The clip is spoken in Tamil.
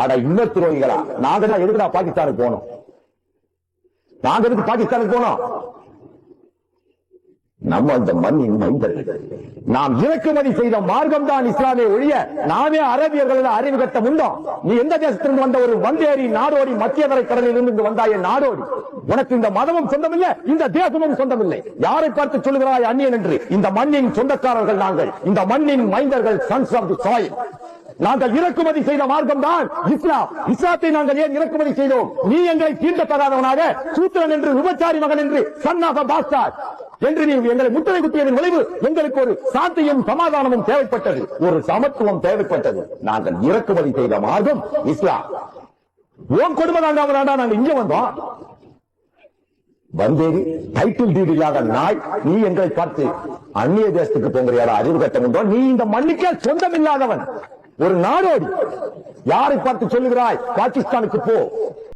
அட இன்ன துரோகிகளா, நாங்க தான் எதுக்குடா பாகிஸ்தானுக்கு போனோம்? நாங்க எதுக்கு பாகிஸ்தானுக்கு போனோம்? நம்ம அந்த மண்ணின் மைந்தர்கள். நாம் இறக்குமதி செய்த மார்க்கம் தான் இஸ்லாமிய ஒழிய நாமே அரபியர்கள் அறிவு கட்ட முண்டோம். நீ எந்த தேசத்திலிருந்து வந்த ஒரு வந்தேறி நாடோடி, மத்திய தரை கடலில் இருந்து வந்தாய நாடோடி. உனக்கு இந்த மதமும் சொந்தமில்லை, இந்த தேசமும் சொந்தமில்லை. யாரை பார்த்து சொல்லுகிறாய் அந்நியன் என்று? இந்த மண்ணின் சொந்தக்காரர்கள் நாங்கள், இந்த மண்ணின் மைந்தர்கள், சன்ஸ் ஆஃப் தி சாயில். நாங்கள் இறக்குமதி செய்த மார்க்கம் தான் இஸ்லாம். இஸ்லாத்தை நாங்கள் ஏன் இறக்குமதி செய்தோம்? நீ எங்களை தீண்டத்தகாதவனாக, சூத்திரன் என்று, விபச்சாரி மகன் என்று, சன் ஆஃப் எ பாஸ்டர்ட் என்று நீ எங்களை முத்திரை குத்தியதன் விளைவு எங்களுக்கு ஒரு சாந்தியும் சமாதானமும் தேவைப்பட்டது, ஒரு சமத்துவம் தேவைப்பட்டது. நாங்கள் இறக்குமதி செய்த மார்க்கம் இஸ்லாம். ஓம் கொடுமை தாண்டாம நாங்கள் இங்க வந்தோம். வந்தேரி டைட்டில் டீட் இல்லாத நாய், நீ எங்களை பார்த்து அந்நிய தேசத்துக்கு போங்கிற அறிவு கட்டம் உண்டோ? நீ இந்த மண்ணுக்கே சொந்தம் இல்லாதவன், ஒரு நாடோடி. யாரை பார்த்து சொல்லுகிறாய் பாகிஸ்தானுக்கு போ?